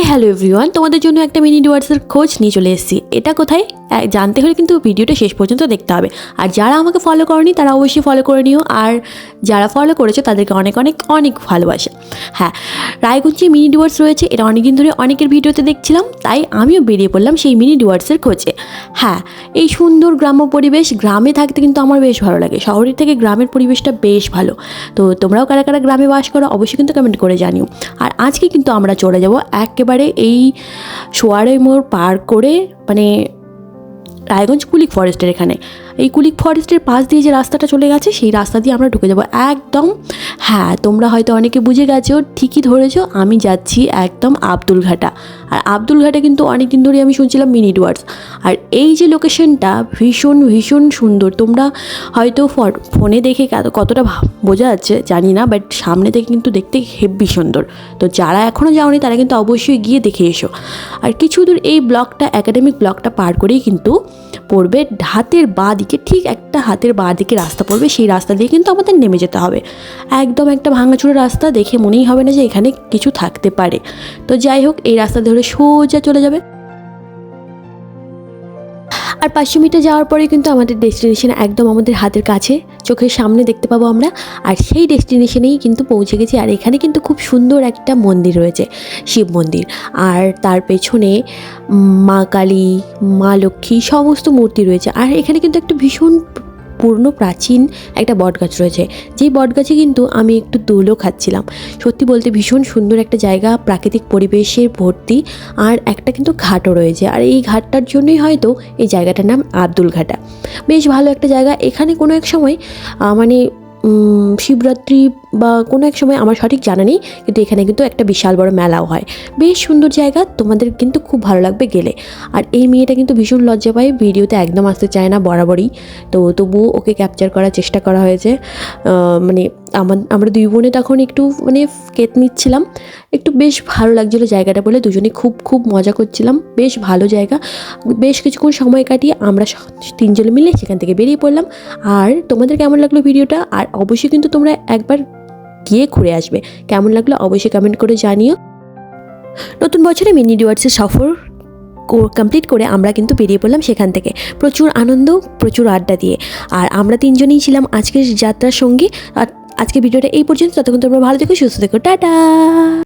Hello everyone, তোমাদের জন্য একটা মিনি ডুয়ার্সের খোঁজ নিয়ে চলে এসেছি। এটা কোথায় জানতে হলে কিন্তু ভিডিওটা শেষ পর্যন্ত দেখতে হবে। আর যারা আমাকে ফলো করনি তারা অবশ্যই ফলো করে নিও, আর যারা ফলো করেছো তাদেরকে অনেক অনেক অনেক ভালোবাসা। হ্যাঁ, রায়গঞ্জে মিনি ডুয়ার্স রয়েছে, এটা অনেকদিন ধরে অনেকের ভিডিওতে দেখছিলাম, তাই আমিও বেরিয়ে পড়লাম সেই মিনি ডুয়ার্সের খোঁজে। হ্যাঁ, এই সুন্দর গ্রাম্য পরিবেশ, গ্রামে থাকতে কিন্তু আমার বেশ ভালো লাগে। শহরের থেকে গ্রামের পরিবেশটা বেশ ভালো। তো তোমরাও কারা কারা গ্রামে বাস করো অবশ্যই কিন্তু কমেন্ট করে জানিও। আর আজকে কিন্তু আমরা চলে যাব একেবারে এই সোয়ারে মোড় পার করে, মানে রায়গঞ্জ কুলিক ফরেস্টের এখানে। এই কুলিক ফরেস্টের পাশ দিয়ে যে রাস্তাটা চলে গেছে সেই রাস্তা দিয়ে আমরা ঢুকে যাব একদম। হ্যাঁ, তোমরা হয়তো অনেকে বুঝে গেছো, ঠিকই ধরেছো, আমি যাচ্ছি একদম আব্দুলঘাটা। আর আব্দুলঘাটে কিন্তু অনেক দিন ধরে আমি শুনছিলাম মিনি ডুয়ার্স। আর এই যে লোকেশনটা ভীষণ ভীষণ সুন্দর। তোমরা হয়তো ফোনে দেখে কতটা বোঝা যাচ্ছে জানি না, বাট সামনে থেকে কিন্তু দেখতে হেব্বি সুন্দর। তো যারা এখনও যাওনি তারা কিন্তু অবশ্যই গিয়ে দেখে এসো। আর কিছু দূর এই ব্লকটা, একাডেমিক ব্লকটা পার করেই কিন্তু পড়বে হাতের বাঁ দিকে, ঠিক একটা হাতের বাঁ দিকে রাস্তা পড়বে। সেই রাস্তা দিয়ে কিন্তু আমাদের নেমে যেতে হবে। একদম একটা ভাঙাচোরা রাস্তা, দেখে মনেই হবে না যে এখানে কিছু থাকতে পারে। তো যাই হোক, এই রাস্তা ধরে সোজা চলে যাবে। আর 500 মিটার যাওয়ার পরে কিন্তু আমাদের ডেস্টিনেশন একদম আমাদের হাতের কাছে, চোখের সামনে দেখতে পাবো আমরা। আর সেই ডেস্টিনেশনেই কিন্তু পৌঁছে গেছি। আর এখানে কিন্তু খুব সুন্দর একটা মন্দির রয়েছে, শিব মন্দির। আর তার পেছনে মা কালী, মা লক্ষ্মী সমস্ত মূর্তি রয়েছে। আর এখানে কিন্তু একটা ভীষণ পুরনো প্রাচীন একটা বটগাছ রয়েছে, যেই বটগাছে কিন্তু আমি একটু দোলও খাচ্ছিলাম। সত্যি বলতে ভীষণ সুন্দর একটা জায়গা, প্রাকৃতিক পরিবেশের ভর্তি। আর একটা কিন্তু ঘাটও রয়েছে, আর এই ঘাটটার জন্যই হয়তো এই জায়গাটার নাম আব্দুলঘাটা। বেশ ভালো একটা জায়গা। এখানে কোনো এক সময় মানে শিবরাত্রি বা কোনো এক সময়, আমার সঠিক জানা নেই, কিন্তু এখানে কিন্তু একটা বিশাল বড় মেলাও হয়। বেশ সুন্দর জায়গা, তোমাদের কিন্তু খুব ভালো লাগবে গেলে। আর এই মেয়েটা কিন্তু ভীষণ লজ্জা পায়, ভিডিওতে একদম আসতে চায় না বরাবরই। তো তবুও ওকে ক্যাপচার করার চেষ্টা করা হয়েছে। মানে আমরা দুই বোনে তখন একটু মানে কেত নিচ্ছিলাম, একটু বেশ ভালো লাগছিলো জায়গাটা বলে, দুজনে খুব খুব মজা করছিলাম। বেশ ভালো জায়গা। বেশ কিছুক্ষণ সময় কাটিয়ে আমরা তিনজনে মিলে সেখান থেকে বেরিয়ে পড়লাম। আর তোমাদের কেমন লাগলো ভিডিওটা? আর অবশ্যই কিন্তু তোমরা একবার গিয়ে ঘুরে আসবে। কেমন লাগলো অবশ্যই কমেন্ট করে জানিও। নতুন বছরে মিনি ডুয়ার্সের সফর কমপ্লিট করে আমরা কিন্তু বেরিয়ে পড়লাম সেখান থেকে, প্রচুর আনন্দ, প্রচুর আড্ডা দিয়ে। আর আমরা তিনজনেই ছিলাম আজকের যাত্রার সঙ্গী। আর আজকে ভিডিওটা এই পর্যন্ত। ততক্ষণ তোমরা ভালো থেকো, সুস্থ থেকো, টাটা।